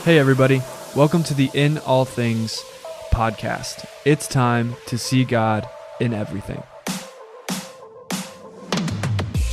Hey everybody, welcome to the In All Things podcast. It's time to see God in everything.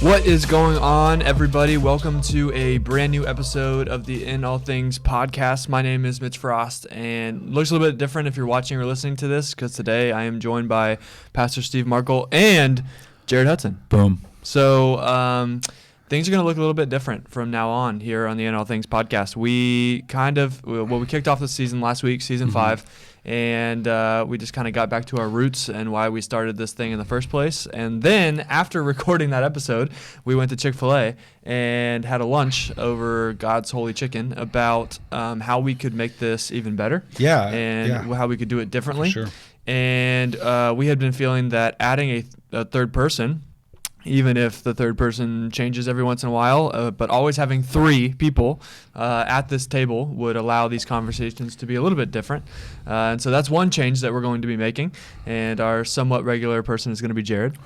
What is going on, everybody? Welcome to a brand new episode of the In All Things podcast. My name is Mitch Frost, and it looks a little bit different if you're watching or listening to this, because today I am joined by Pastor Steve Markle and Jared Hudson. Boom. So, things are going to look a little bit different from now on here on the In All Things podcast. We kicked off the season last week, season 5, and we just kind of got back to our roots and why we started this thing in the first place. And then after recording that episode, we went to Chick-fil-A and had a lunch over God's Holy Chicken about how we could make this even better. And how we could do it differently. For sure. And we had been feeling that adding a third person, even if the third person changes every once in a while, but always having 3 people at this table would allow these conversations to be a little bit different. And so that's one change that we're going to be making. And our somewhat regular person is going to be Jared.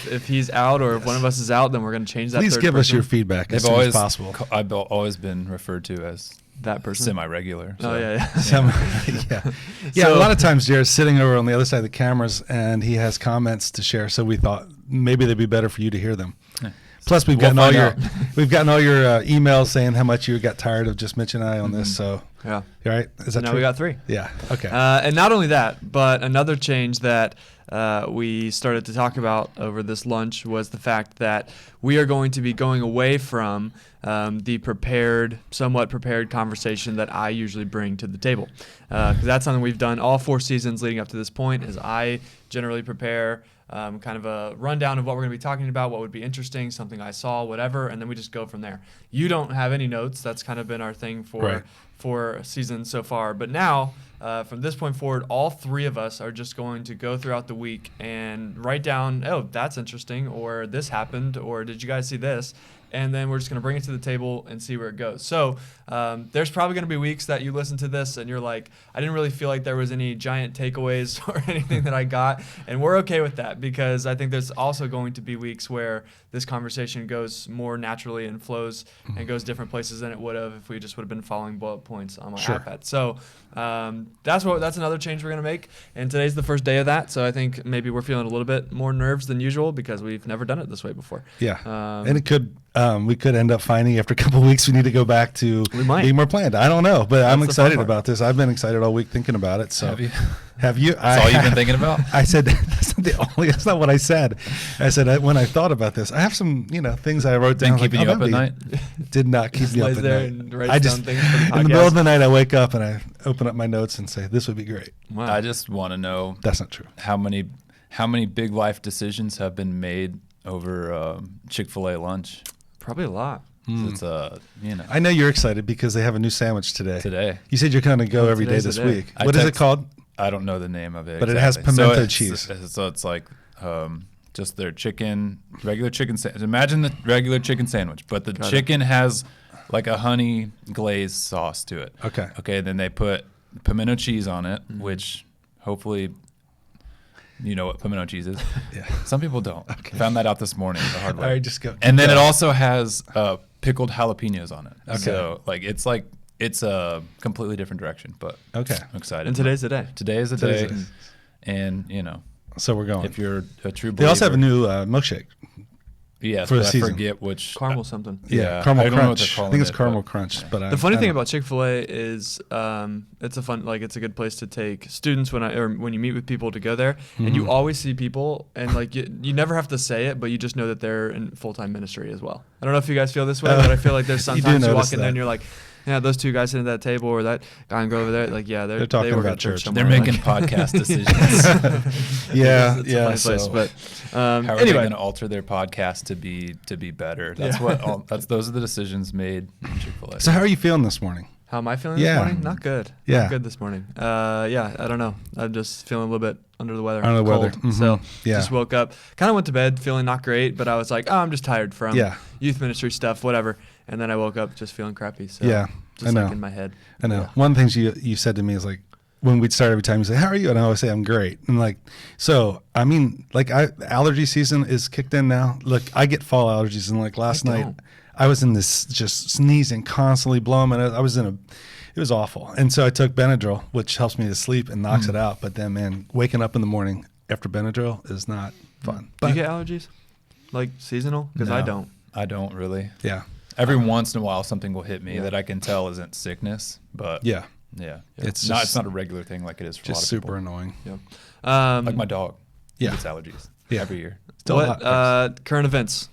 If he's out or if one of us is out, then we're going to change that. Please give us your feedback as soon as possible. I've always been referred to as that person, semi-regular. So. Oh yeah. So, a lot of times Jared's sitting over on the other side of the cameras and he has comments to share. So we thought maybe they'd be better for you to hear them. Yeah. Plus, we've gotten all your emails saying how much you got tired of just Mitch and I on this. So yeah, right? Is that now true? We got 3. Yeah. Okay. And not only that, but another change that we started to talk about over this lunch was the fact that we are going to be going away from the somewhat prepared conversation that I usually bring to the table. Because that's something we've done all 4 seasons leading up to this point, is I generally prepare kind of a rundown of what we're going to be talking about, what would be interesting, something I saw, whatever, and then we just go from there. You don't have any notes. That's kind of been our thing for seasons so far. But now, from this point forward, all 3 of us are just going to go throughout the week and write down, oh, that's interesting, or this happened, or did you guys see this? And then we're just going to bring it to the table and see where it goes. So there's probably going to be weeks that you listen to this and you're like, I didn't really feel like there was any giant takeaways or anything that I got. And we're okay with that, because I think there's also going to be weeks where this conversation goes more naturally and flows and goes different places than it would have if we just would have been following bullet points on my iPad. So that's another change we're going to make. And today's the first day of that. So I think maybe we're feeling a little bit more nerves than usual because we've never done it this way before. Yeah. And it could... we could end up finding after a couple of weeks we need to go back to being more planned. I don't know, but I'm excited about this. I've been excited all week thinking about it. So have you? That's all you've been thinking about? I said that's not what I said. I said when I thought about this, I have some things I wrote down. Keeping you up at night? Did not keep me up at night. And I just in the middle of the night I wake up and I open up my notes and say this would be great. Wow. I just want to know. That's not true. How many big life decisions have been made over Chick-fil-A lunch? Probably a lot. So it's I know you're excited because they have a new sandwich today. You said you're going to go every day this week. What is it called? I don't know the name of it. But it has pimento cheese. So it's like just their regular chicken sandwich. Imagine the regular chicken sandwich, but the chicken has like a honey glazed sauce to it. Okay. Then they put pimento cheese on it, which hopefully. You know what pimento cheese is? Yeah. Some people don't. Okay. Found that out this morning the hard way. All right, just go. And then it also has pickled jalapenos on it. Okay. So it's a completely different direction, but I'm excited. And today's the day. Today is the day. And so we're going. If you're a true believer. They also have a new milkshake. Yes, for the but season. I forget which. Caramel something. Yeah, caramel I don't know what crunch. they're calling I think it's it, caramel crunch. But the funny thing about Chick-fil-A is it's it's a good place to take students when you meet with people to go there, and you always see people, and you never have to say it, but you just know that they're in full-time ministry as well. I don't know if you guys feel this way, but I feel like there's sometimes you walk in there and you're like, yeah, those 2 guys sitting at that table or that guy and go over there, they're talking they about church. They're making podcast decisions. It's a funny place, but how are they going to alter their podcast to be better? That's those are the decisions made in Chick-fil-A. So how are you feeling this morning? How am I feeling this morning? Not good. Not good this morning. I don't know. I'm just feeling a little bit under the weather. Cold. So just woke up, kind of went to bed feeling not great, but I was like, I'm just tired from youth ministry stuff, whatever. And then I woke up just feeling crappy. So just I know. in my head. I know. One of the things you said to me is like, when we'd start every time, you say, how are you? And I always say, I'm great. And allergy season is kicked in now. Look, I get fall allergies. And last night I was in this just sneezing, constantly blowing my nose. It was awful. And so I took Benadryl, which helps me to sleep and knocks it out. But then, man, waking up in the morning after Benadryl is not fun. Do you get allergies? Like seasonal? Because no, I don't. I don't really. Yeah. Every once in a while, something will hit me that I can tell isn't sickness, but yeah. It's not a regular thing like it is for a lot of people. Just super annoying. Yeah. Like my dog. Yeah. He gets allergies every year. Current events?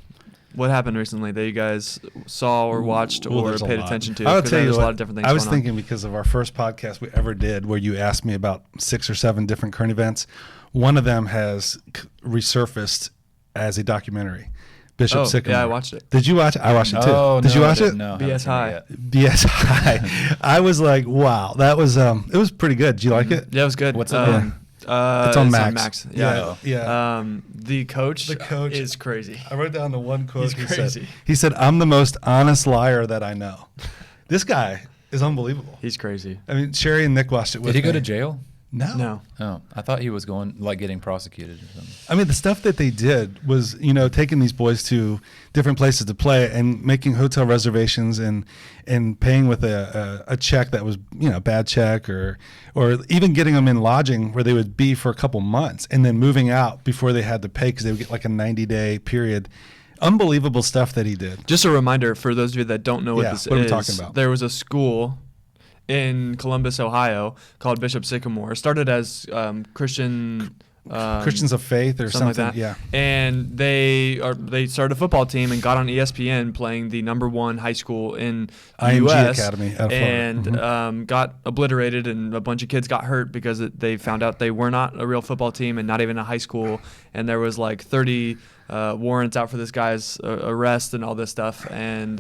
What happened recently that you guys saw or watched or paid attention to? I would tell you there's a lot of different things. I was thinking because of our first podcast we ever did, where you asked me about 6 or 7 different current events. One of them has resurfaced as a documentary. Bishop Sycamore. Yeah, I watched it. Did you watch it? I watched it too. Oh, Did you watch it? No. BS High. BS High. I was like, wow, that was it was pretty good. Did you like it? Yeah, it was good. What's it? It's on Max. Yeah. The coach is crazy. I wrote down the one quote. He's crazy. He said, "I'm the most honest liar that I know." This guy is unbelievable. He's crazy. I mean, Sherry and Nick watched it with me. Did he go to jail? No. Oh, I thought he was getting prosecuted or something. I mean, the stuff that they did was, taking these boys to different places to play and making hotel reservations and paying with a check that was, a bad check or even getting them in lodging where they would be for a couple months and then moving out before they had to pay because they would get like a 90-day period. Unbelievable stuff that he did. Just a reminder for those of you that don't know what this is. What are we talking about? There was a school in Columbus, Ohio, called Bishop Sycamore. It started as Christians of Faith or something like that. Yeah. And they started a football team and got on ESPN playing the #1 high school in the IMG U.S. Academy and got obliterated, and a bunch of kids got hurt because they found out they were not a real football team and not even a high school. And there was like 30 warrants out for this guy's arrest and all this stuff. And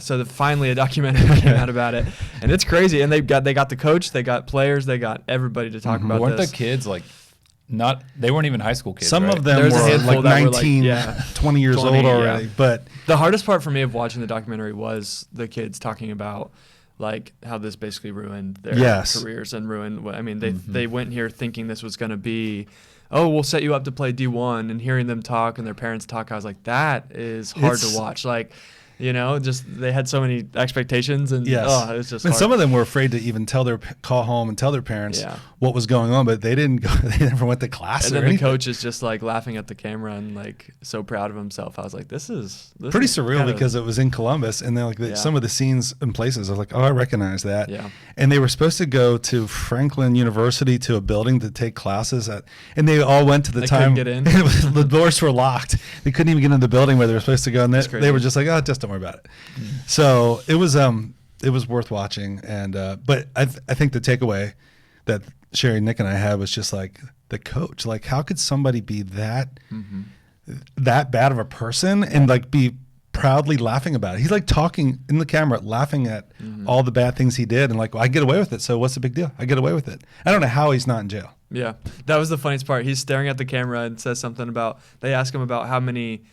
so finally a documentary came out about it, and it's crazy. And they got the coach, they got players, they got everybody to talk about Weren't this. the kids they weren't even high school kids? Some right? of them were like 19, 20 years 20, old already. Yeah. But the hardest part for me of watching the documentary was the kids talking about like how this basically ruined their careers and ruined. I mean, they went here thinking this was going to be, we'll set you up to play D1, and hearing them talk and their parents talk, I was like, that is hard to watch. Like, just they had so many expectations, and it was just hard. Some of them were afraid to even call home and tell their parents what was going on, but they didn't go. They never went to class. And then the coach is just like laughing at the camera and like so proud of himself. I was like, this is pretty surreal because it was in Columbus, and then some of the scenes and places, I was like, I recognize that. Yeah. And they were supposed to go to Franklin University to a building to take classes at, and they all went to the time. Couldn't get in. The doors were locked. They couldn't even get into the building where they were supposed to go, and they were just like, just don't worry about it. So it was worth watching, and but I think the takeaway that Sherry, Nick, and I had was just like the coach. Like, how could somebody be that bad of a person and like be proudly laughing about it? He's like talking in the camera, laughing at all the bad things he did, and like, well, I get away with it, so what's the big deal? I get away with it. I don't know how he's not in jail. Yeah, that was the funniest part. He's staring at the camera and says something about. They ask him about how many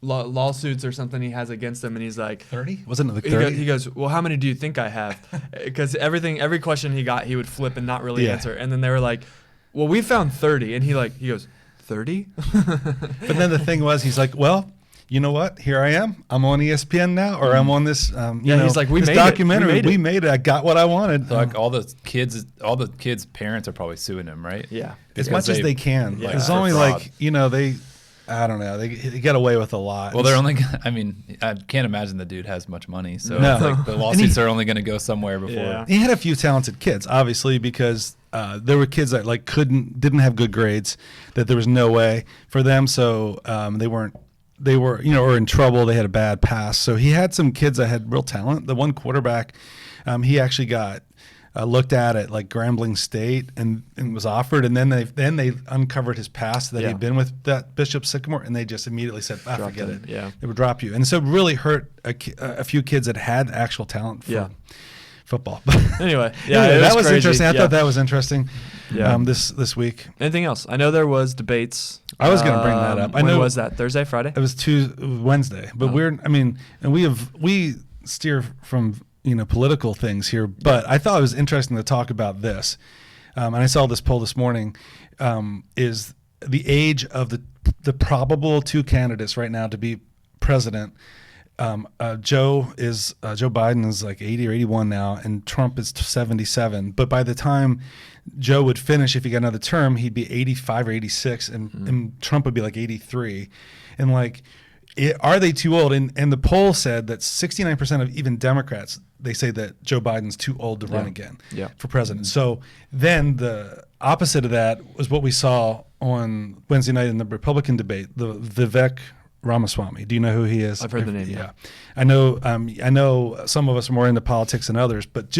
lawsuits or something he has against him, and he's like 30. Wasn't it like 30? He goes, well, how many do you think I have? Because every question he got, he would flip and not really answer. And then they were like, well, we found 30, and he goes, 30? But then the thing was, he's like, well, you know what? Here I am. I'm on ESPN now, or I'm on this. He's like, we made documentary. it. We made it. I got what I wanted. So like all the kids' parents are probably suing him, right? Yeah, as much as they can. Yeah. It's only like I don't know. They get away with a lot. Well, they're only. I mean, I can't imagine the dude has much money, so it's like the lawsuits are only going to go somewhere before. Yeah. He had a few talented kids, obviously, because there were kids that like didn't have good grades, that there was no way for them, so they were or in trouble. They had a bad pass. So he had some kids that had real talent. The one quarterback, he actually got looked at like Grambling State and was offered, and then they uncovered his past that he'd been with that Bishop Sycamore, and they just immediately said, forget it. Yeah, they would drop you, and so it really hurt a few kids that had actual talent for football. Anyway, that was crazy. Interesting. I thought that was interesting. Yeah. This week. Anything else? I know there was debates. I was going to bring that up. When was that? Thursday, Friday? It was Wednesday. But we steer from political things here. But I thought it was interesting to talk about this. And I saw this poll this morning. Is the age of the probable two candidates right now to be president Joe Biden is like 80 or 81 now, and Trump is 77. But by the time Joe would finish, if he got another term, he'd be 85 or 86, and Trump would be like 83. And like, are they too old? And the poll said that 69% of even Democrats, they say that Joe Biden's too old to run again for president. So then the opposite of that was what we saw on Wednesday night in the Republican debate, the Vivek Ramaswamy. Do you know who he is? I've heard the name. Yeah. I know some of us are more into politics than others, but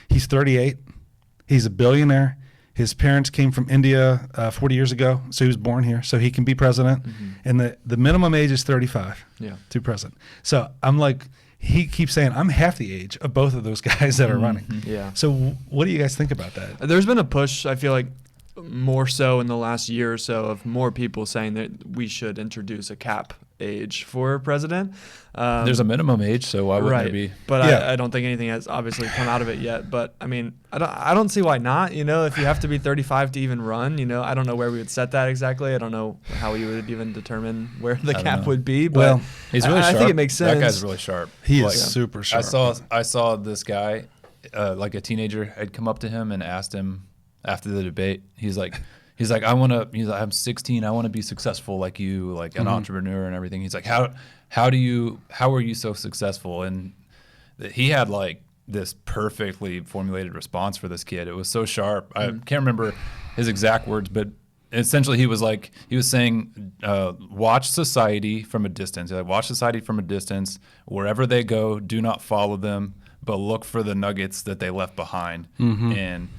he's 38. He's a billionaire. His parents came from India 40 years ago, so he was born here, so he can be president. And the minimum age is 35 to be president. So I'm like, he keeps saying, I'm half the age of both of those guys that are running. Yeah. So what do you guys think about that? There's been a push, I feel like, more so in the last year or so, of more people saying that we should introduce a cap age for president. There's a minimum age, so why wouldn't there be? But I don't think anything has obviously come out of it yet. But I mean, I don't see why not. You know, if you have to be 35 to even run, you know, I don't know where we would set that exactly. I don't know how we would even determine where the cap would be. But he's really sharp. I think it makes sense. That guy's really sharp. He is super sharp. I saw this guy, like a teenager, had come up to him and asked him after the debate. He's like, I'm 16. I want to be successful like you, like an entrepreneur and everything. He's like, how are you so successful? And he had like this perfectly formulated response for this kid. It was so sharp. I can't remember his exact words, but essentially he was saying, watch society from a distance. Like, watch society from a distance. Wherever they go, do not follow them, but look for the nuggets that they left behind and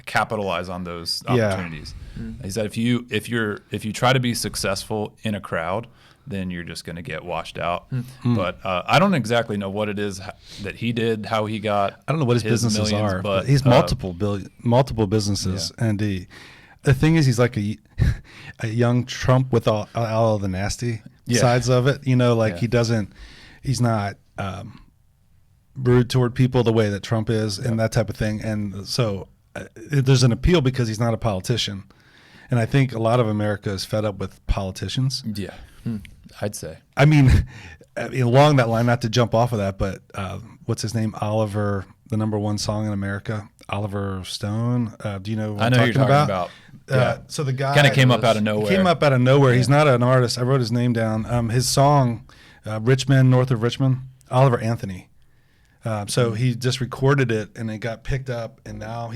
capitalize on those opportunities. He said, if you try to be successful in a crowd, then you're just going to get washed out. But I don't exactly know what it is that he did, how he got. I don't know what his businesses millions, are, but he's multiple businesses, and the thing is, he's like a young Trump with all the nasty sides of it. You know, like he's not rude toward people the way that Trump is, and that type of thing. And so there's an appeal because he's not a politician. And I think a lot of America is fed up with politicians. Yeah, I'd say. I mean, along that line, not to jump off of that, but what's his name? Oliver, the #1 song in America, Oliver Stone. Do you know what I know I'm you're talking about. So the guy kind of came up out of nowhere. He came up out of nowhere. He's not an artist. I wrote his name down. His song, Richmond, North of Richmond, Oliver Anthony. So he just recorded it, and it got picked up, and now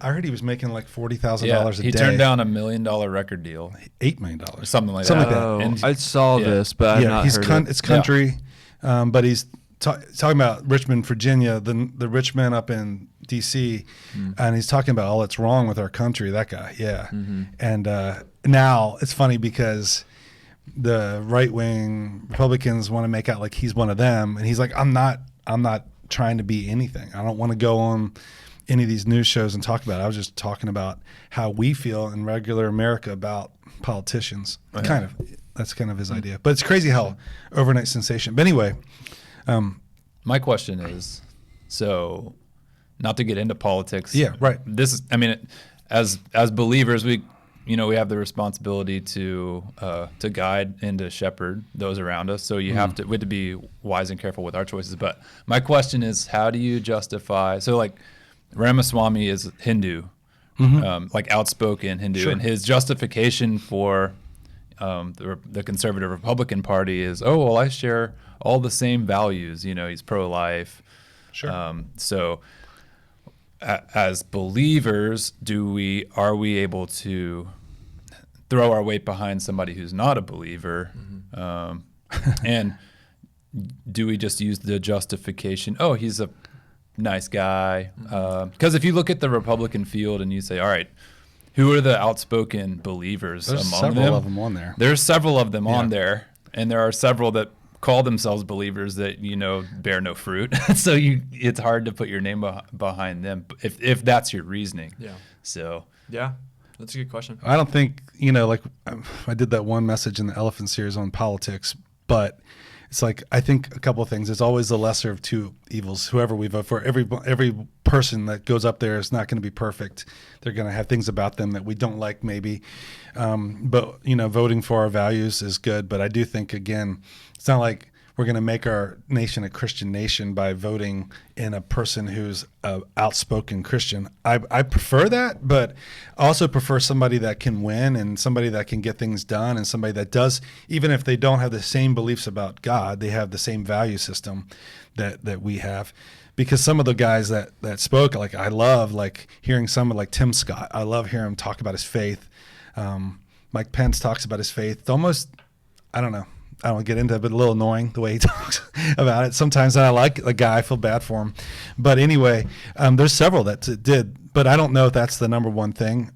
I heard he was making like $40,000 a day. He turned down $1 million record deal. $8 million. Something like that. And I saw this, but I've not heard it. It's country, but he's talking about Richmond, Virginia, the rich man up in D.C., and he's talking about all that's wrong with our country, that guy, And now it's funny because the right-wing Republicans want to make out like he's one of them, and he's like, I'm not trying to be anything. I don't want to go on any of these news shows and talk about it. I was just talking about how we feel in regular America about politicians. That's kind of his idea. But it's crazy how overnight sensation. But anyway, my question is, so not to get into politics. Yeah, right. This is, I mean, as believers, we have the responsibility to guide and to shepherd those around us. So we have to be wise and careful with our choices. But my question is, how do you justify? So like Ramaswamy is Hindu, like outspoken Hindu, and his justification for the conservative Republican Party is, oh well, I share all the same values. You know, he's pro-life. So as believers, are we able to throw our weight behind somebody who's not a believer? And do we just use the justification, oh, he's a nice guy? Because if you look at the Republican field and you say, all right, who are the outspoken believers among them? There's several of them on there. There's several of them on there, and there are several that call themselves believers that bear no fruit. So it's hard to put your name behind them if that's your reasoning. So that's a good question. I don't think like I did that one message in the Elephant series on politics, but it's like I think a couple of things. It's always the lesser of two evils. Whoever we vote for, every person that goes up there is not going to be perfect. They're going to have things about them that we don't like, maybe. But voting for our values is good. But I do think, again, it's not like we're going to make our nation a Christian nation by voting in a person who's an outspoken Christian. I prefer that, but I also prefer somebody that can win and somebody that can get things done and somebody that does, even if they don't have the same beliefs about God, they have the same value system that we have. Because some of the guys that spoke, like I love like hearing someone like Tim Scott. I love hearing him talk about his faith. Mike Pence talks about his faith. It's almost, I don't want to get into it, but a little annoying the way he talks about it. Sometimes I like the guy, I feel bad for him. But anyway, there's several that did, but I don't know if that's the number one thing.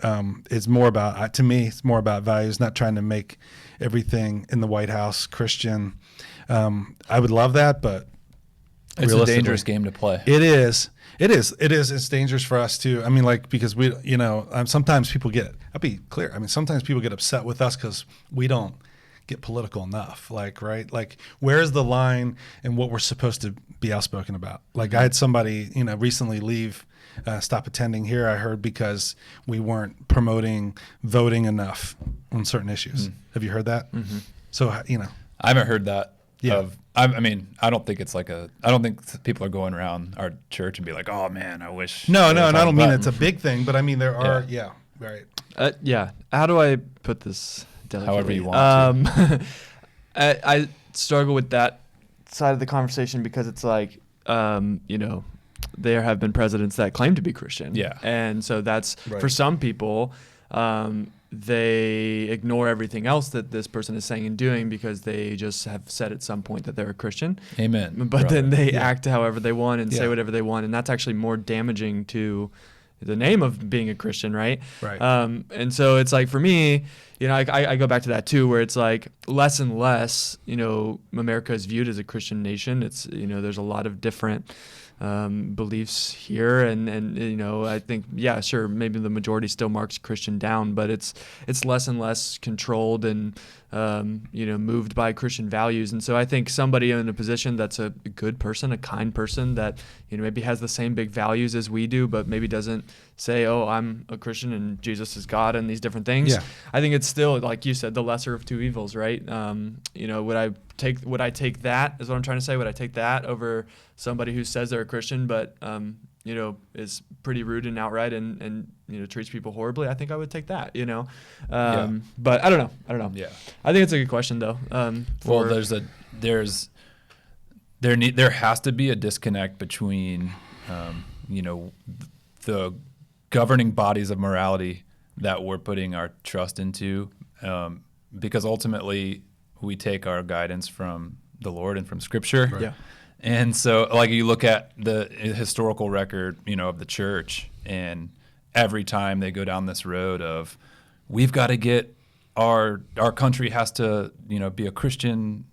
It's more about, to me, it's more about values, not trying to make everything in the White House Christian. I would love that, but it's a dangerous game to play. It is. It's dangerous for us too. I mean, like, because we, sometimes people I'll be clear. I mean, sometimes people get upset with us because we don't get political enough. Like, right? Like, where's the line in what we're supposed to be outspoken about? Like, I had somebody, recently leave, stop attending here, I heard, because we weren't promoting voting enough on certain issues. Have you heard that? Mm-hmm. So, I haven't heard that. Yeah. I mean, I don't think it's I don't think people are going around our church and be like, oh man, I wish. No, and I don't mean it's a big thing, but I mean, there are, right. How do I put this delicately? However you want to. I struggle with that side of the conversation because it's like, there have been presidents that claim to be Christian. Yeah. And so that's, right. For some people, they ignore everything else that this person is saying and doing because they just have said at some point that they're a Christian. Amen. But brother. then they act however they want and say whatever they want. And that's actually more damaging to the name of being a Christian, right? Right. And so it's like, for me, I go back to that too, where it's like less and less, America is viewed as a Christian nation. It's, there's a lot of different beliefs here, and I think sure, maybe the majority still marks Christian down, but it's less and less controlled and moved by Christian values. And so I think somebody in a position that's a good person, a kind person that maybe has the same big values as we do, but maybe doesn't say, oh, I'm a Christian and Jesus is God and these different things. Yeah. I think it's still, like you said, the lesser of two evils, right? Would I take that, is what I'm trying to say? Would I take that over somebody who says they're a Christian but is pretty rude and outright and treats people horribly? I think I would take that, But I don't know. Yeah. I think it's a good question though. There has to be a disconnect between the governing bodies of morality that we're putting our trust into, because ultimately we take our guidance from the Lord and from Scripture. Right. Yeah. And so, like, you look at the historical record, of the church, and every time they go down this road of, we've got to get our country has to, be a Christian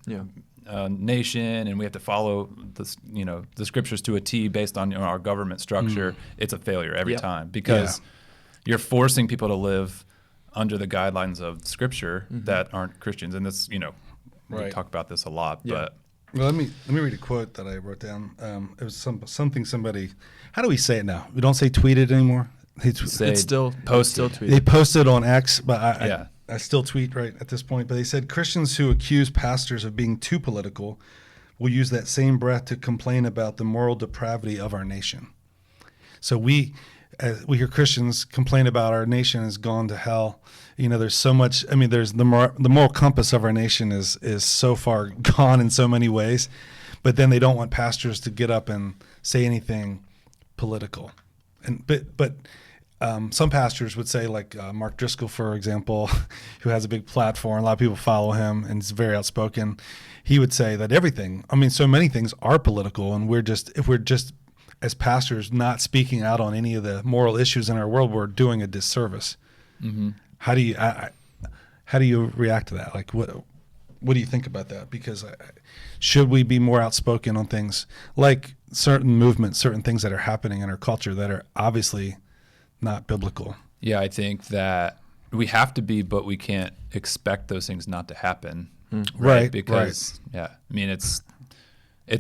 nation, and we have to follow the Scriptures to a T based on our government structure. It's a failure every time, because you're forcing people to live under the guidelines of Scripture that aren't Christians. And this, we talk about this a lot, but. Well, let me read a quote that I wrote down. It was something somebody. How do we say it now? We don't say tweeted anymore. It's still tweeted. They posted on X, but I still tweet right at this point. But they said Christians who accuse pastors of being too political will use that same breath to complain about the moral depravity of our nation. So we hear Christians complain about our nation has gone to hell. There's so much. I mean, there's the moral compass of our nation is so far gone in so many ways, but then they don't want pastors to get up and say anything political. And but some pastors would say, like Mark Driscoll, for example, who has a big platform, a lot of people follow him, and is very outspoken. He would say that everything. I mean, so many things are political, and if we're just as pastors not speaking out on any of the moral issues in our world, we're doing a disservice. Mm-hmm. How do you react to that? Like, what do you think about that? Because should we be more outspoken on things like certain movements, certain things that are happening in our culture that are obviously not biblical? Yeah, I think that we have to be, but we can't expect those things not to happen. Right. Because I mean, it's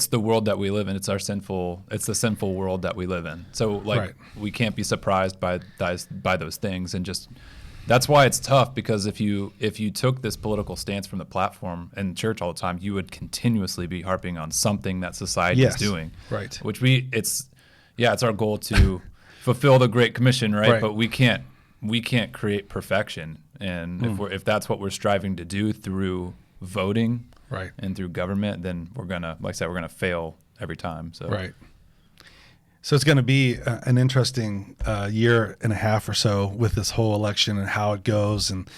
the world that we live in. It's the sinful world that we live in. So we can't be surprised by those things and just that's why it's tough, because if you took this political stance from the platform and church all the time, you would continuously be harping on something that society is doing. Right. Which it's our goal to fulfill the Great Commission, right? But we can't create perfection. And if that's what we're striving to do through voting and through government, then we're gonna fail every time. So So it's going to be an interesting year and a half or so with this whole election and how it goes, and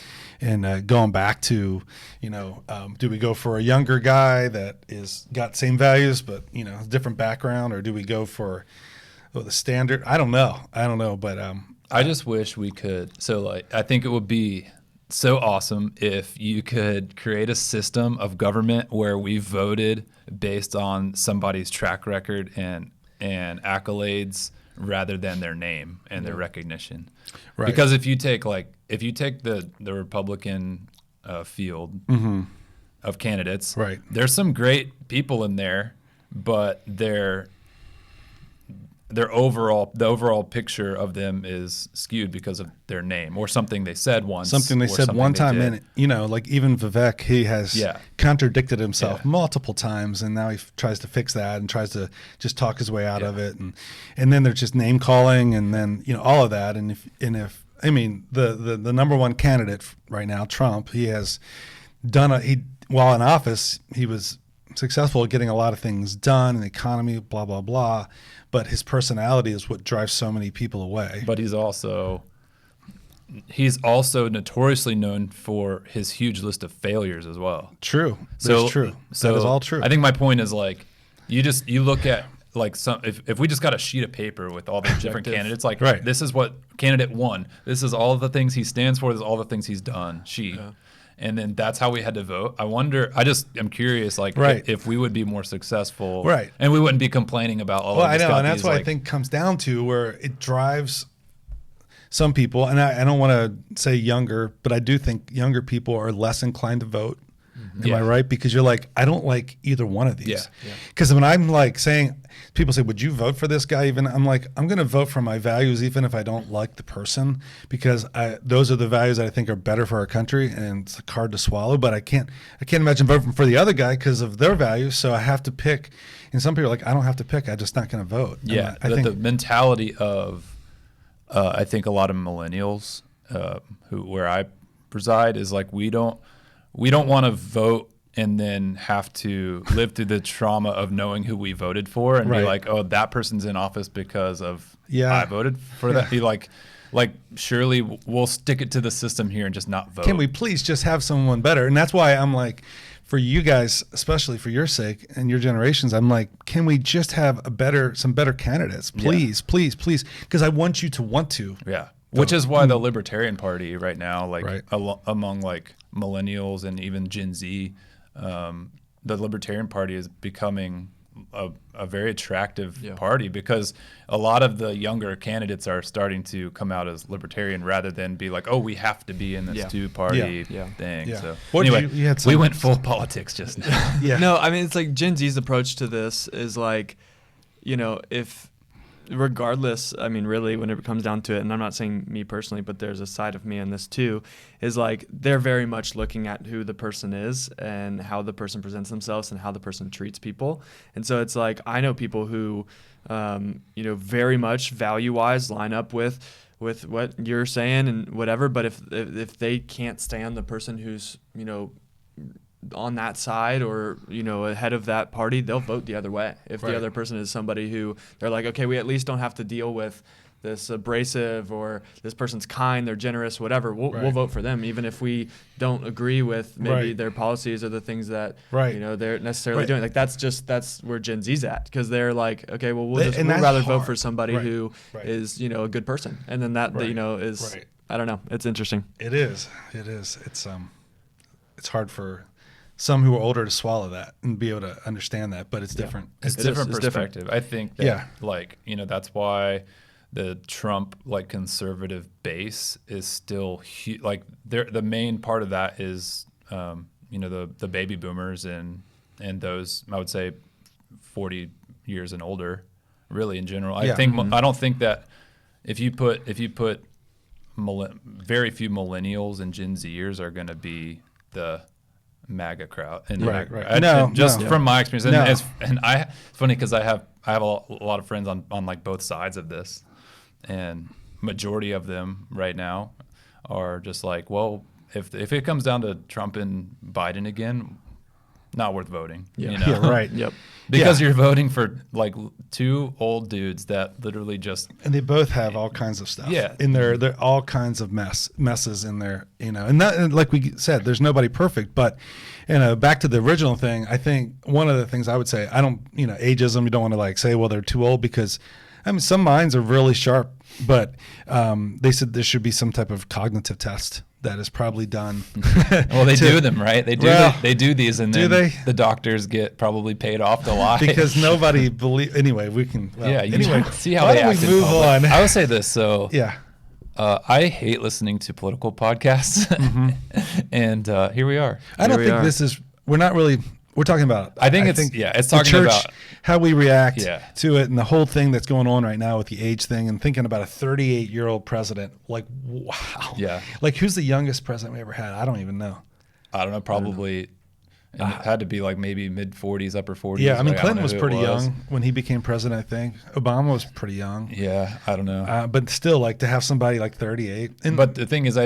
going back to, do we go for a younger guy that is got same values but different background, or do we go for the standard? I don't know, but I just wish we could. So I think it would be so awesome if you could create a system of government where we voted based on somebody's track record and accolades rather than their name and their recognition. Right. Because if you take the Republican field of candidates, there's some great people in there, but the overall picture of them is skewed because of their name or something they said once. Something they said one time, and like even Vivek, he has contradicted himself multiple times, and now he tries to fix that and tries to just talk his way out of it, and then there's just name calling, and then all of that, and if the number one candidate right now, Trump, he has done while in office, he was successful at getting a lot of things done in the economy, blah blah blah. But his personality is what drives so many people away. But he's also notoriously known for his huge list of failures as well. True. That's true. That is all true. I think my point is you look at if we just got a sheet of paper with all the different candidates, this is what candidate one, this is all the things he stands for, this is all the things he's done. And then that's how we had to vote. I'm curious, if we would be more successful, and we wouldn't be complaining about all. Well, I know, and that's what I think comes down to where it drives some people, and I don't want to say younger, but I do think younger people are less inclined to vote. Am I right? Because you're like, I don't like either one of these. Because when I'm saying, people say, would you vote for this guy? Even I'm like, I'm going to vote for my values, even if I don't like the person, because those are the values that I think are better for our country, and it's hard to swallow. But I can't imagine voting for the other guy because of their values. So I have to pick. And some people are like, I don't have to pick. I'm just not going to vote. Yeah, I think the mentality of, I think a lot of millennials, where I preside, is we don't want to vote and then have to live through the trauma of knowing who we voted for and be like, oh, that person's in office because of I voted for that. Be like surely we'll stick it to the system here and just not vote. Can we please just have someone better? And that's why I'm like, for you guys, especially for your sake and your generations, I'm like, can we just have some better candidates? Please, please, please. Because I want you to want to. Yeah. Which is why the Libertarian Party right now, among millennials and even Gen Z, the Libertarian Party is becoming a very attractive party, because a lot of the younger candidates are starting to come out as libertarian rather than be like, oh, we have to be in this two-party thing. Yeah. So anyway, we went full politics just now. No, I mean, it's like Gen Z's approach to this is if regardless, I mean, really, when it comes down to it, and I'm not saying me personally, but there's a side of me in this too, is they're very much looking at who the person is and how the person presents themselves and how the person treats people. And so it's I know people who, very much value-wise line up with what you're saying and whatever, but if they can't stand the person who's, on that side or ahead of that party, they'll vote the other way. If the other person is somebody who they're like, okay, we at least don't have to deal with this abrasive, or this person's kind, they're generous, whatever, we'll vote for them, even if we don't agree with maybe their policies or the things that they're necessarily doing. That's where Gen Z's at, because they're like, okay, well, we'll rather vote for somebody who is a good person, and then that is I don't know, it's interesting. It is it's hard for some who are older to swallow that and be able to understand that, but it's different. It's different perspective. I think that, that's why the Trump conservative base is still the main part of that is the baby boomers and those, I would say, 40 years and older, really, in general. I don't think that if you put very few millennials and Gen Zers are going to be the MAGA crowd. And right. From my experience, and it's funny because I have a lot of friends on like both sides of this, and majority of them right now are just like, well, if it comes down to Trump and Biden again, not worth voting. Yeah. You know? Yeah, right. Yep. Because you're voting for like two old dudes that literally just, and they both have all kinds of stuff. Yeah. In there all kinds of messes in there, and like we said, there's nobody perfect, but back to the original thing, I think one of the things I would say, I don't, ageism, you don't want to like say, well, they're too old, because I mean, some minds are really sharp, but they said there should be some type of cognitive test that is probably done. Well, they do them, right? They do these, and then the doctors get probably paid off to lie because nobody believe. Anyway, we can. Well, anyway, see how they act. We move on. I would say this. So yeah, I hate listening to political podcasts, and here we are. I don't think this is. We're not really. We're talking about. I think it's talking church, about how we react to it, and the whole thing that's going on right now with the age thing, and thinking about a 38-year-old president. Like, wow. Yeah. Like, who's the youngest president we ever had? I don't even know. I don't know. Probably. And it had to be like maybe mid-40s, upper 40s. Yeah, I mean, Clinton was pretty young when he became president, I think. Obama was pretty young. Yeah, I don't know. But still, like, to have somebody like 38. But the thing is,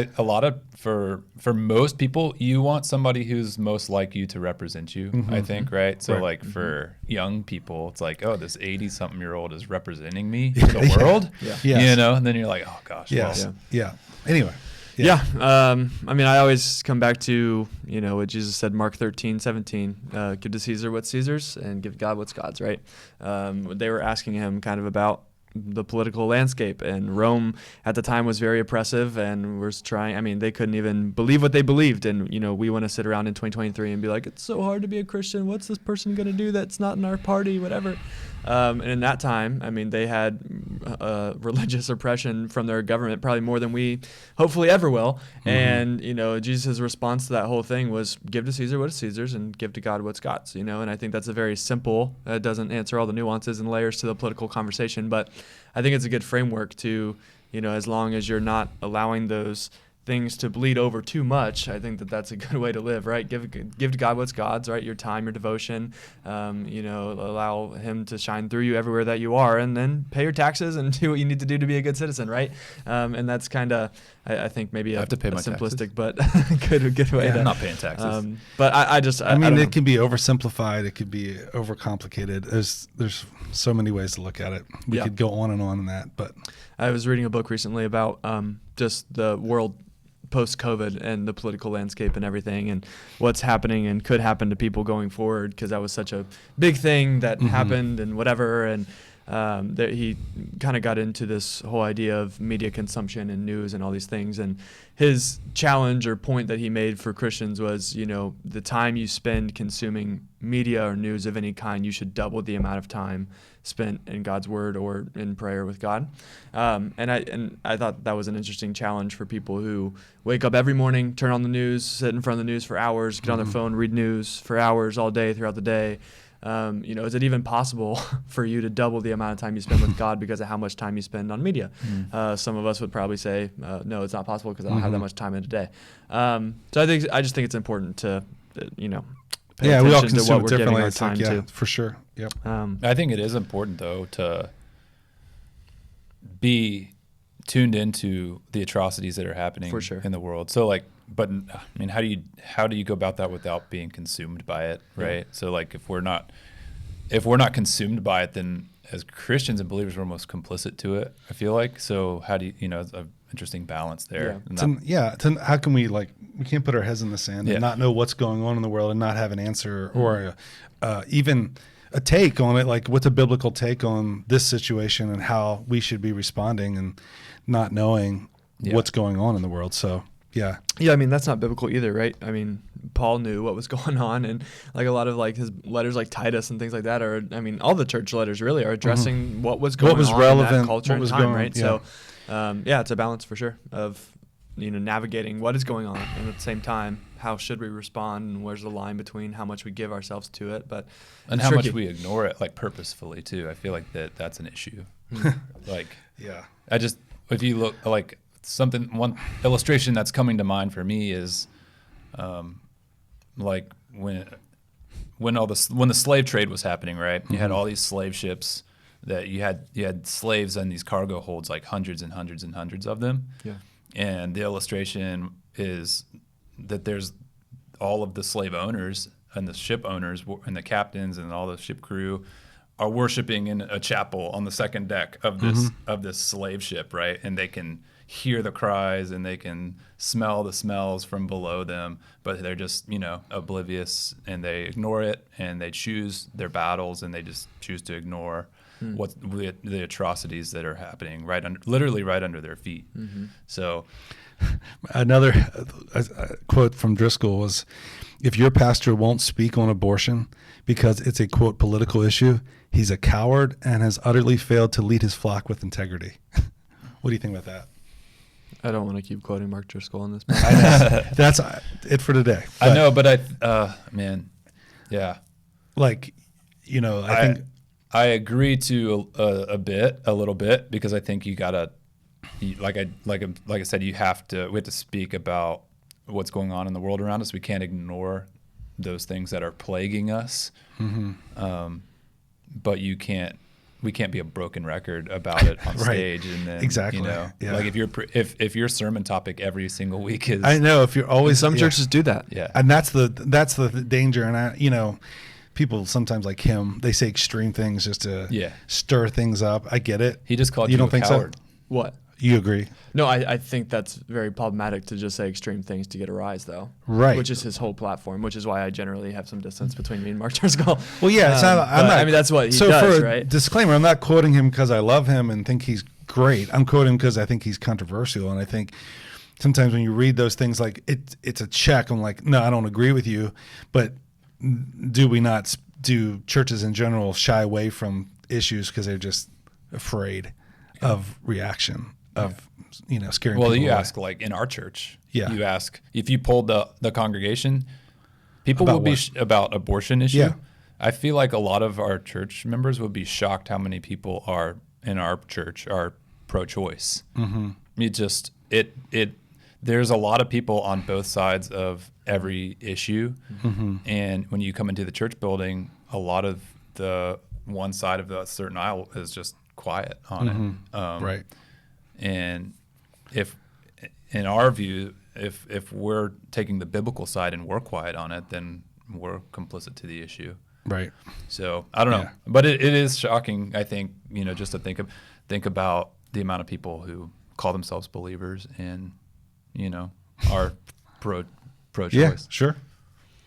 for most people, you want somebody who's most like you to represent you, I think, right? So, like, for young people, it's like, oh, this 80-something-year-old is representing me to the world? Yeah. Yes. And then you're like, oh, gosh. Yes. Well, yeah. Anyway. Yeah. I mean, I always come back to, what Jesus said, Mark 13:17, give to Caesar what's Caesar's and give to God what's God's, right? They were asking him kind of about the political landscape, and Rome at the time was very oppressive and was they couldn't even believe what they believed. And, we want to sit around in 2023 and be like, it's so hard to be a Christian. What's this person going to do that's not in our party, whatever. And in that time, they had religious oppression from their government, probably more than we hopefully ever will. Mm-hmm. And, Jesus' response to that whole thing was give to Caesar what is Caesar's and give to God what's God's, and I think that's a very simple, it doesn't answer all the nuances and layers to the political conversation, but I think it's a good framework to, as long as you're not allowing those things to bleed over too much, I think that's a good way to live, right? Give to God what's God's, right? Your time, your devotion, allow Him to shine through you everywhere that you are, and then pay your taxes and do what you need to do to be a good citizen, right? And that's kind of, I think maybe a simplistic, but good way to. I'm not paying taxes. But I it can be oversimplified. It could be overcomplicated. There's so many ways to look at it. We could go on and on in that, but I was reading a book recently about just the world post-COVID and the political landscape and everything and what's happening and could happen to people going forward, because that was such a big thing that happened and whatever. And he kind of got into this whole idea of media consumption and news and all these things. And his challenge or point that he made for Christians was, the time you spend consuming media or news of any kind, you should double the amount of time spent in God's word or in prayer with God. And I thought that was an interesting challenge for people who wake up every morning, turn on the news, sit in front of the news for hours, get on their phone, read news for hours all day throughout the day. Is it even possible for you to double the amount of time you spend with God because of how much time you spend on media? Some of us would probably say, no, it's not possible because I don't have that much time in a day. So I just think it's important to, pay we all attention to consume what we're giving differently. our time to. For sure. Yep. I think it is important though to be tuned into the atrocities that are happening in the world. So but I mean, how do you go about that without being consumed by it, right? So if we're not consumed by it, then as Christians and believers, we're most complicit to it, I feel like. So how do you, it's an interesting balance there. How can we can't put our heads in the sand and not know what's going on in the world and not have an answer or even a take on it. Like, what's a biblical take on this situation and how we should be responding, and not knowing what's going on in the world. So, yeah. Yeah, I mean, that's not biblical either, right? I mean, Paul knew what was going on, and a lot of his letters like Titus and things like that are, all the church letters really are addressing what was going on relevant, in that culture and time, right? Yeah. So, it's a balance for sure of, navigating what is going on, and at the same time, how should we respond, and where's the line between how much we give ourselves to it, but and how much we ignore it, purposefully too. I feel like that's an issue. Yeah. If you look one illustration that's coming to mind for me is like when the slave trade was happening, right? You had all these slave ships that you had slaves in these cargo holds, like hundreds and hundreds and hundreds of them. Yeah. And the illustration is that there's all of the slave owners and the ship owners and the captains and all the ship crew are worshiping in a chapel on the second deck of this slave ship, right? And they can hear the cries and they can smell the smells from below them, but they're just, oblivious, and they ignore it, and they choose their battles, and they just choose to ignore what the atrocities that are happening literally right under their feet. So another quote from Driscoll was, if your pastor won't speak on abortion because it's a, quote, political issue, he's a coward and has utterly failed to lead his flock with integrity. What do you think about that? I don't want to keep quoting Mark Driscoll on this. I know. That's it for today. I know, but man, yeah. Like, I think I agree to a little bit, because I think you gotta, like I said, we have to speak about what's going on in the world around us. We can't ignore those things that are plaguing us. But we can't be a broken record about it on stage. And then, exactly. Like if your sermon topic every single week is, I know, if you're always, some churches do that. Yeah. And that's the danger. And people sometimes, like him, they say extreme things just to stir things up. I get it. He just called you you don't a think coward. so? What? You agree? No, I think that's very problematic to just say extreme things to get a rise, though. Right. Which is his whole platform, which is why I generally have some distance between me and Mark Driscoll. Well, yeah, I'm not. I mean, that's what he so does, for right? Disclaimer, I'm not quoting him because I love him and think he's great. I'm quoting him because I think he's controversial, and I think sometimes when you read those things, like it's a check. I'm like, no, I don't agree with you, but do churches in general shy away from issues because they're just afraid of reaction, of scaring people you away? ask, like in our church, Yeah. you ask, if you polled the congregation, people About will be what? about abortion issue. Yeah. I feel like a lot of our church members would be shocked how many people are in our church are pro-choice. There's a lot of people on both sides of every issue. And when you come into the church building, a lot of the one side of the certain aisle is just quiet on it. Right. And if, in our view, if we're taking the biblical side and we're quiet on it, then we're complicit to the issue. Right. So I don't know, but it is shocking, I think, just to think about the amount of people who call themselves believers and, are pro-choice. Yeah, sure.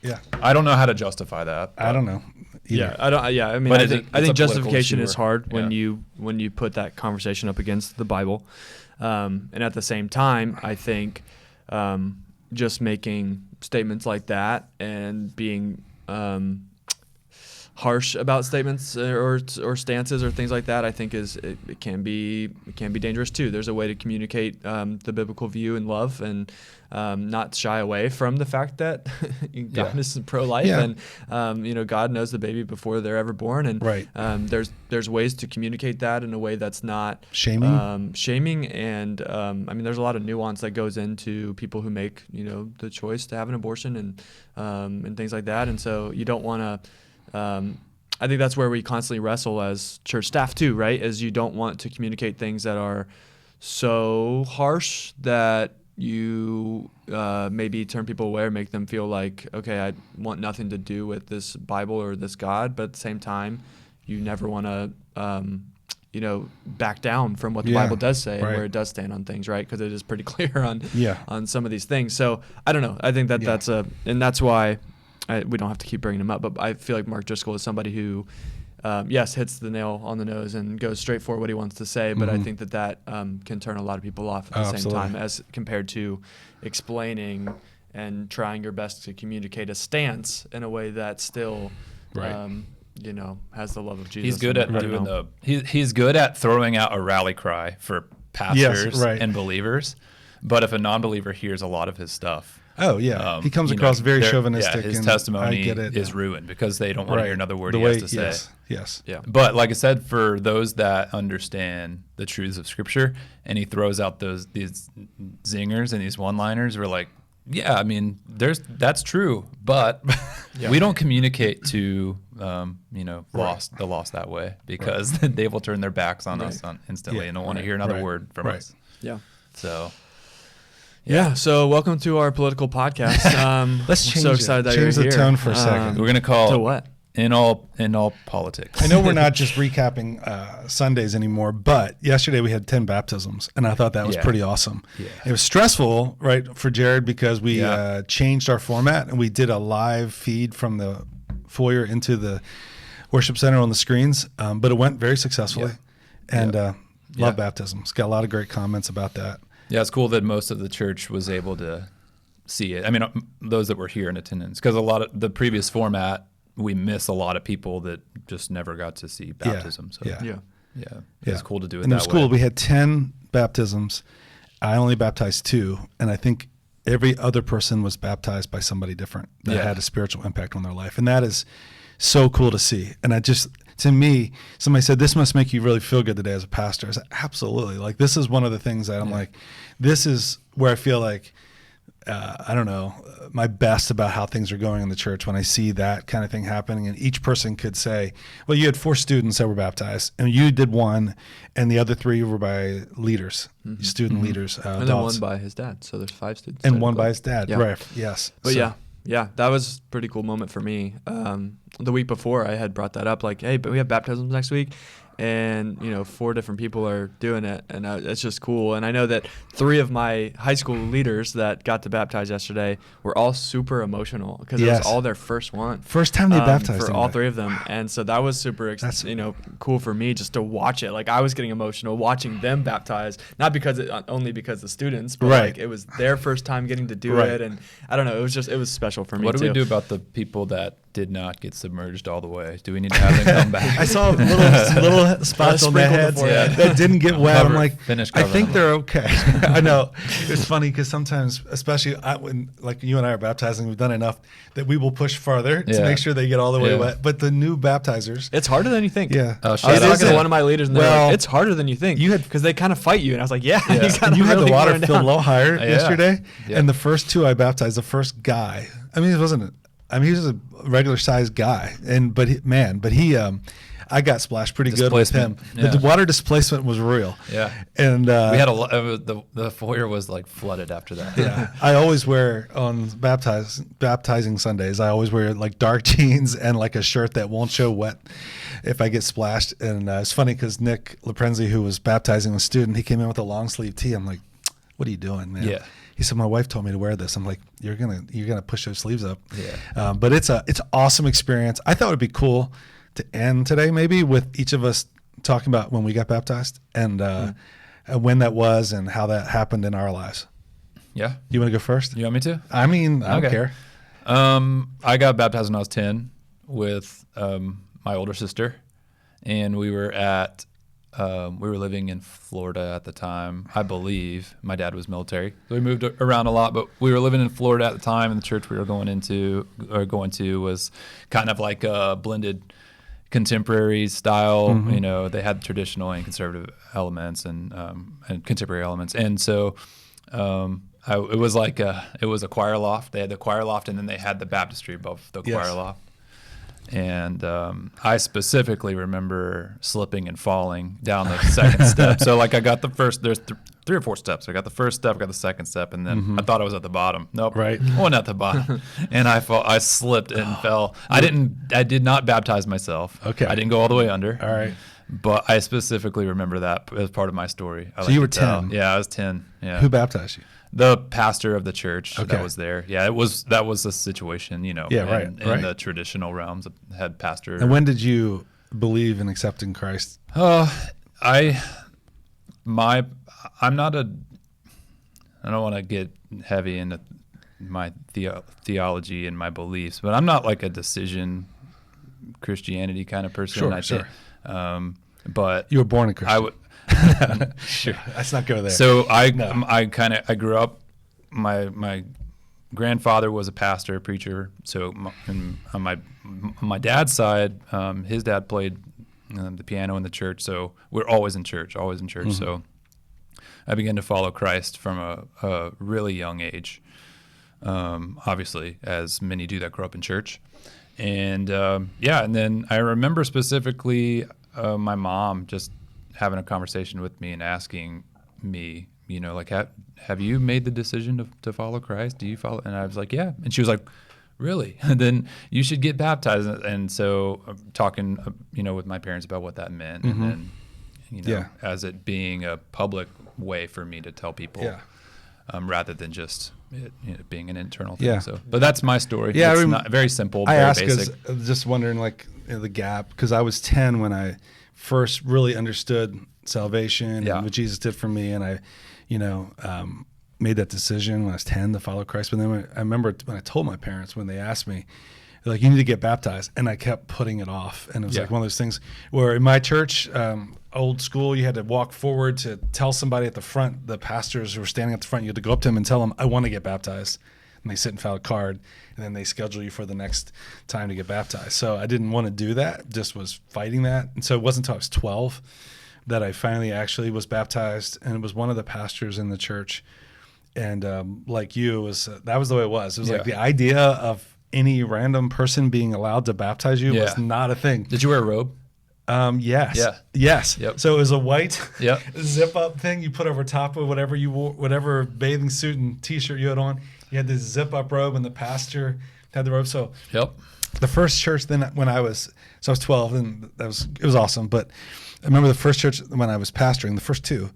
Yeah. I don't know how to justify that. I don't know. Yeah, I don't. Yeah, I mean, But I it's think a justification political is hard when yeah. you put that conversation up against the Bible, and at the same time, I think just making statements like that and being harsh about statements or stances or things like that, I think it can be dangerous too. There's a way to communicate the biblical view and love, and not shy away from the fact that God is pro-life, and God knows the baby before they're ever born, and right. There's ways to communicate that in a way that's not shaming, and I mean, there's a lot of nuance that goes into people who make the choice to have an abortion and things like that, and so you don't want to. I think that's where we constantly wrestle as church staff too, right? As you don't want to communicate things that are so harsh that you maybe turn people away or make them feel like, okay, I want nothing to do with this Bible or this God, but at the same time, you never want to back down from what the Bible does say and where it does stand on things, right? Because it is pretty clear on some of these things. So I don't know. I think that's why we don't have to keep bringing him up, but I feel like Mark Driscoll is somebody who, hits the nail on the nose and goes straight for what he wants to say. But I think that can turn a lot of people off at the same time, as compared to explaining and trying your best to communicate a stance in a way that still, has the love of Jesus. He's good at doing he's good at throwing out a rally cry for pastors and believers. But if a non-believer hears a lot of his stuff, Oh yeah, he comes across very chauvinistic. His testimony is ruined because they don't want to hear another word he has to say. Yes. Yeah. But like I said, for those that understand the truths of Scripture, and he throws out these zingers and these one-liners, we're like, yeah, I mean, that's true, but we don't communicate to the lost that way, because they will turn their backs on us instantly and don't want to hear another word from us. Yeah. So. Yeah. So welcome to our political podcast. Let's change so excited that you're the here. tone for a second. We're gonna call to what? In all politics. I know we're not just recapping Sundays anymore, but yesterday we had 10 baptisms, and I thought that was pretty awesome. Yeah. It was stressful, right, for Jared, because we changed our format and we did a live feed from the foyer into the worship center on the screens, but it went very successfully, and love baptisms. Got a lot of great comments about that. Yeah, it's cool that most of the church was able to see it. I mean, those that were here in attendance, because a lot of the previous format, we miss a lot of people that just never got to see baptism. It's cool to do it and that way. It was cool. We had 10 baptisms. I only baptized 2, and I think every other person was baptized by somebody different that had a spiritual impact on their life, and that is so cool to see. And to me, somebody said, this must make you really feel good today as a pastor. I said, absolutely. Like, this is one of the things that I'm like, this is where I feel like, I don't know, my best about how things are going in the church when I see that kind of thing happening. And each person could say, well, you had 4 students that were baptized, and you did 1, and the other 3 were by leaders, student leaders. And then 1 by his dad. So there's 5 students. And 1 by his dad, right. Yes. But yeah, that was a pretty cool moment for me. The week before, I had brought that up, like, hey, but we have baptisms next week, and 4 different people are doing it, and it's just cool. And I know that 3 of my high school leaders that got to baptize yesterday were all super emotional, because it was all their first one. First time they baptized for all 3 of them, and so that was super cool for me just to watch it. Like, I was getting emotional watching them baptize, not only because the students, but like it was their first time getting to do it, and I don't know, it was special for me. What do we do about the people that did not get submerged all the way? Do we need to have them come back? I saw little spots on their heads that didn't get wet. I'm like, I think they're okay. I know. It's funny because sometimes, especially when like you and I are baptizing, we've done enough that we will push farther to make sure they get all the way wet. But the new baptizers, it's harder than you think. Yeah. I was talking to one of my leaders, and they're like, it's harder than you think. Because they kind of fight you, and I was like, you had the water filled a little higher yesterday, and the first 2 I baptized, the first guy, he was a regular sized guy, but I got splashed pretty good with him. The water displacement was real. Yeah, and we had the foyer was like flooded after that. Yeah, I always wear on baptizing Sundays. I always wear like dark jeans and like a shirt that won't show wet if I get splashed. And it's funny because Nick LaPrenzi, who was baptizing a student, he came in with a long sleeve tee. I'm like, what are you doing, man? Yeah. He said, my wife told me to wear this. I'm like, you're gonna push those sleeves up. Yeah. But it's an awesome experience. I thought it would be cool to end today maybe with each of us talking about when we got baptized and when that was and how that happened in our lives. Yeah. You want to go first? You want me to? I don't care. I got baptized when I was 10 with my older sister, and we were living in Florida at the time, I believe. My dad was military, so we moved around a lot, but we were living in Florida at the time, and the church we were going to was kind of like a blended contemporary style. They had traditional and conservative elements and contemporary elements, and so it was a choir loft. They had the choir loft, and then they had the baptistry above the choir loft. And I specifically remember slipping and falling down the second step. So like I got the first, there's 3 or 4 steps. I got the first step, I got the second step, and then I thought I was at the bottom. Nope. Right. I wasn't at the bottom. And I slipped and fell. I did not baptize myself. Okay. I didn't go all the way under. All right. But I specifically remember that as part of my story. So you were 10. Yeah, I was 10. Yeah. Who baptized you? The pastor of the church that was there. Yeah, that was a situation, in the traditional realms, a head pastor. And when did you believe in accepting Christ? I don't want to get heavy into my theology and my beliefs, but I'm not like a decision Christianity kind of person. Sure. But you were born a Christian. Sure. Let's not go there. So I grew up. My grandfather was a pastor, a preacher. So on my dad's side, his dad played the piano in the church. So we're always in church. Mm-hmm. So I began to follow Christ from a really young age, obviously, as many do that grow up in church. And and then I remember specifically my mom just having a conversation with me and asking me, like, have you made the decision to follow Christ? Do you follow? And I was like, yeah. And she was like, really? And then you should get baptized. And so talking, with my parents about what that meant. Mm-hmm. And then, as it being a public way for me to tell people rather than just it being an internal thing. So, but that's my story. Yeah, it's not very simple, very basic. I was just wondering, like, the gap, because I was 10 when I first really understood salvation and what Jesus did for me, and I, made that decision when I was 10 to follow Christ. But then I remember when I told my parents, when they asked me, they're like, you need to get baptized, and I kept putting it off. And it was like one of those things where in my church, old school, you had to walk forward to tell somebody at the front, the pastors who were standing at the front, you had to go up to them and tell them, I want to get baptized. And they sit and file a card, and then they schedule you for the next time to get baptized. So I didn't want to do that, just was fighting that. And so it wasn't until I was 12 that I finally actually was baptized, and it was one of the pastors in the church. And like you, that was the way it was. It was like the idea of any random person being allowed to baptize you was not a thing. Did you wear a robe? Yes. Yeah. Yes. Yep. So it was a white zip up thing you put over top of whatever you wore, whatever bathing suit and t-shirt you had on. You had this zip up robe, and the pastor had the robe. So the first church then when I was 12, and it was awesome. But I remember the first church when I was pastoring, the first two,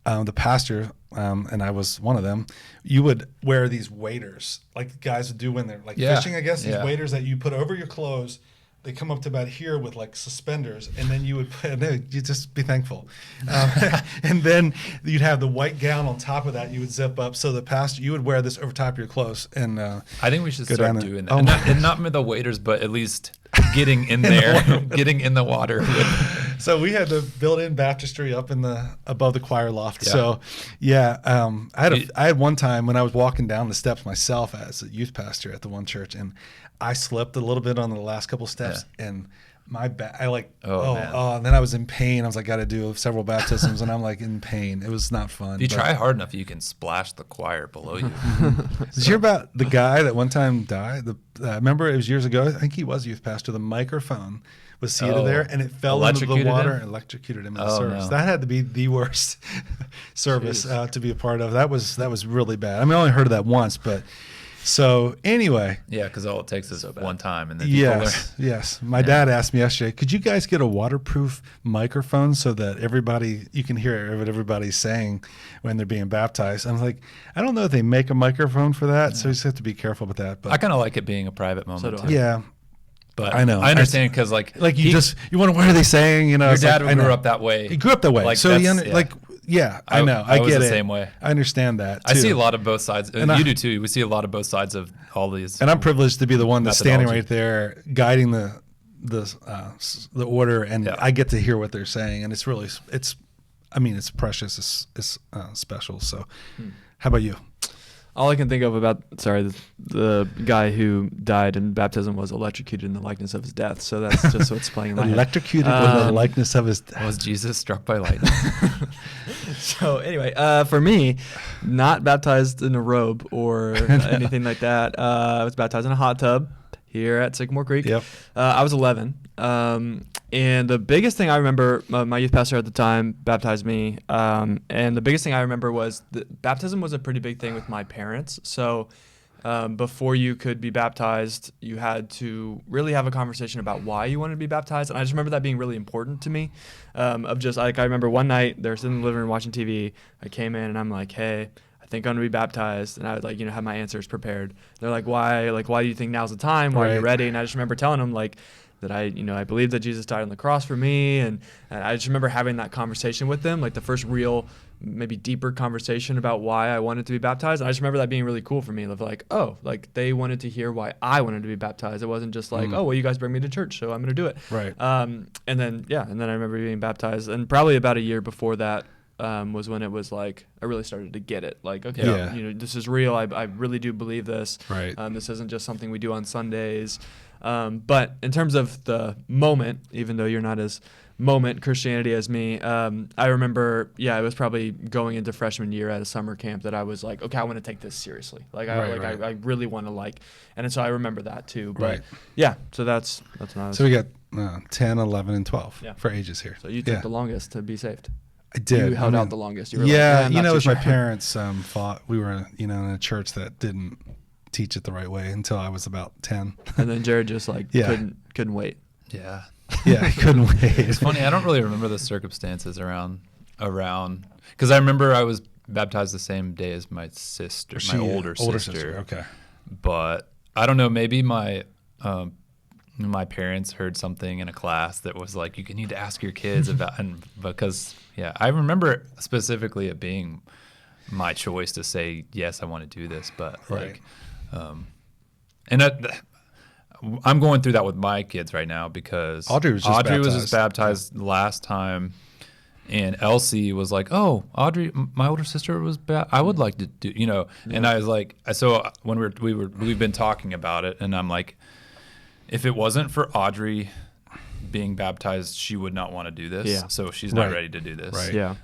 the pastor, and I was one of them, you would wear these waders like guys would do when they're like fishing, I guess, these waders that you put over your clothes. They come up to about here with like suspenders, and then you just be thankful. And then you'd have the white gown on top of that. You would zip up. So the pastor, you would wear this over top of your clothes. And I think we should start doing that. And not with the waders, but at least getting in there, getting in the water. So we had the built-in baptistry up above the choir loft. So I had one time when I was walking down the steps myself as a youth pastor at the one church, and I slipped a little bit on the last couple steps, and my back, and then I was in pain. I was like, got to do several baptisms, and I'm like in pain. It was not fun. If you try hard enough, you can splash the choir below you. Did you hear about the guy that one time died? Remember, it was years ago. I think he was a youth pastor. The microphone was seated there, and it fell into the water and electrocuted him in the service. No. That had to be the worst service to be a part of. That was really bad. I mean, I only heard of that once, but. So anyway. Yeah, because all it takes is one time. And then yes. My dad asked me yesterday, could you guys get a waterproof microphone so that you can hear what everybody's saying when they're being baptized? I'm like, I don't know if they make a microphone for that, so you just have to be careful with that. But I kind of like it being a private moment. So yeah. But I know. I understand because you want to, what are they saying? Your dad grew up that way. He grew up that way. Like, so I know. I get it. The same way. I understand that too. I see a lot of both sides. And you do too. We see a lot of both sides of all these. And I'm privileged to be the one that's standing right there, guiding the order, and I get to hear what they're saying, and it's precious. It's special. So, how about you? All I can think of about the guy who died in baptism was electrocuted in the likeness of his death. So that's just what's playing in my head. Electrocuted in the likeness of his death. Was Jesus struck by lightning? So anyway, for me, not baptized in a robe or anything like that. I was baptized in a hot tub here at Sycamore Creek. Yep. I was 11. And the biggest thing I remember, my youth pastor at the time baptized me. And the biggest thing I remember was that baptism was a pretty big thing with my parents. So before you could be baptized, you had to really have a conversation about why you wanted to be baptized. And I just remember that being really important to me. I remember one night they were sitting in the living room watching TV. I came in and I'm like, hey, I think I'm going to be baptized. And I would have my answers prepared. They're like, why? Like, why do you think now's the time? Why are you ready? And I just remember telling them that I believe that Jesus died on the cross for me. And I just remember having that conversation with them, like the first real, maybe deeper conversation about why I wanted to be baptized. And I just remember that being really cool for me. They wanted to hear why I wanted to be baptized. It wasn't just you guys bring me to church, so I'm going to do it. Right. And then I remember being baptized. And probably about a year before that, was when it was like I really started to get it. Like, okay, this is real. I really do believe this. Right. This isn't just something we do on Sundays. But in terms of the moment, even though you're not as moment Christianity as me, I remember, it was probably going into freshman year at a summer camp that I was like, okay, I want to take this seriously. Like, I really want to and so I remember that too. But so that's when I was. So we got 10, 11, and 12 for ages here. So you took the longest to be saved. I did. You held out the longest. You were it was my parents thought we were in a church that didn't teach it the right way until I was about 10. And then Jared just couldn't wait. Yeah. Yeah, I couldn't wait. It's funny. I don't really remember the circumstances around because I remember I was baptized the same day as my sister, my older sister. Okay. But I don't know. Maybe my parents heard something in a class that was like, you need to ask your kids about, and because I remember specifically it being my choice to say yes, I want to do this, but I'm going through that with my kids right now because Audrey was just baptized last time, and Elsie was like, "Oh, Audrey, my older sister was I would like to do, And I was like, so when we've been talking about it, and I'm like, if it wasn't for Audrey being baptized, she would not want to do this. Yeah. So she's not ready to do this. Right. Yeah.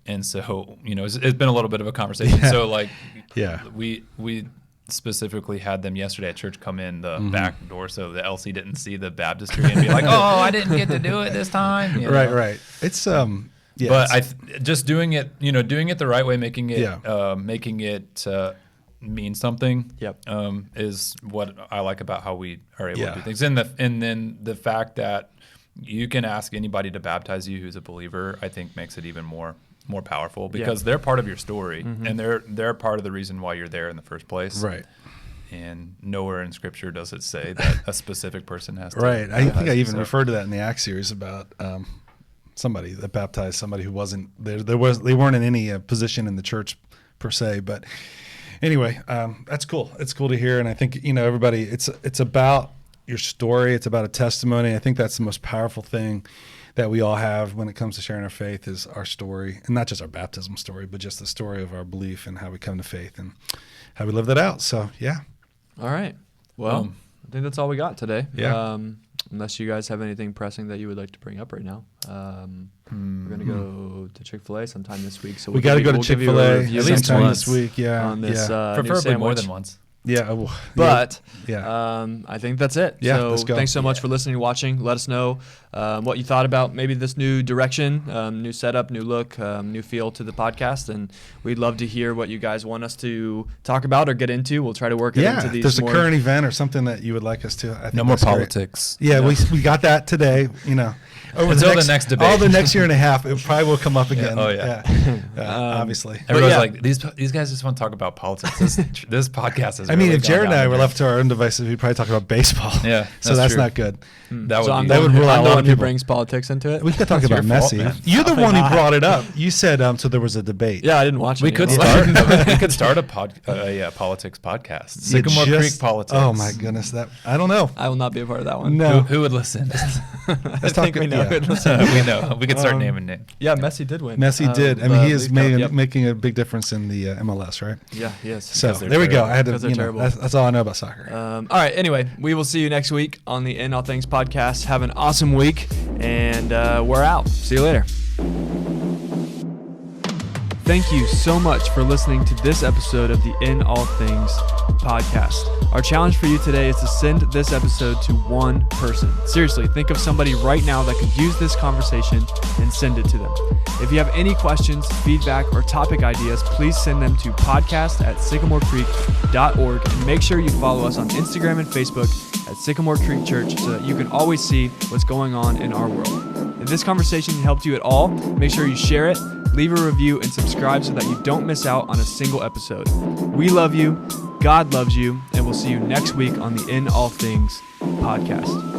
And so it's been a little bit of a conversation. Yeah. So we specifically had them yesterday at church come in the back door so that Elsie didn't see the baptistry and be like, oh, I didn't get to do it this time. Right. It's but just doing it the right way, making it mean something. Yep. Is what I like about how we are able to do things. And then the fact that you can ask anybody to baptize you who's a believer, I think makes it even more powerful because they're part of your story and they're part of the reason why you're there in the first place. Right. And nowhere in Scripture does it say that a specific person has to. Right. I think I even referred to that in the Acts series about somebody that baptized somebody who wasn't there. They weren't in any position in the church per se, but anyway, that's cool. It's cool to hear, and I think everybody. It's about your story. It's about a testimony. I think that's the most powerful thing that we all have when it comes to sharing our faith is our story, and not just our baptism story, but just the story of our belief and how we come to faith and how we live that out. So, yeah. All right. Well, I think that's all we got today. Yeah. Unless you guys have anything pressing that you would like to bring up right now. We're going to go to Chick-fil-A sometime this week. So we got to go to Chick-fil-A sometime this week. Yeah. On this, preferably more than once. Yeah, but I think that's it. Yeah, so let's go. Thanks so much for listening and watching. Let us know what you thought about maybe this new direction, new setup, new look, new feel to the podcast, and we'd love to hear what you guys want us to talk about or get into. We'll try to work it into these. There's a current event or something that you would like us to. I think no more politics. Great. Yeah, we got that today. Until the next debate. All the next year and a half, it probably will come up again. Obviously. Everybody's like, these guys just want to talk about politics. This podcast is. I mean, if Jared and I were left to our own devices, we'd probably talk about baseball. Yeah, so that's not good. That would rule out a lot of people. Who brings politics into it. We could talk about Messi. You're the one who brought it up. You said so there was a debate. Yeah, I didn't watch it. We could start a politics podcast. Sycamore Creek politics. Oh my goodness, I don't know. I will not be a part of that one. No, who would listen? I think we know. We know. We could start naming names. Yeah, Messi did win. Messi did. I mean, he is making a big difference in the MLS, right? Yeah, yes. So there we go. I had to. That's all I know about soccer. All right. Anyway, we will see you next week on the In All Things podcast. Have an awesome week, and we're out. See you later. Thank you so much for listening to this episode of the In All Things podcast. Our challenge for you today is to send this episode to one person. Seriously, think of somebody right now that could use this conversation and send it to them. If you have any questions, feedback, or topic ideas, please send them to podcast@sycamorecreek.org, and make sure you follow us on Instagram and Facebook at Sycamore Creek Church so that you can always see what's going on in our world. If this conversation helped you at all, make sure you share it, leave a review, and subscribe so that you don't miss out on a single episode. We love you, God loves you, and we'll see you next week on the In All Things podcast.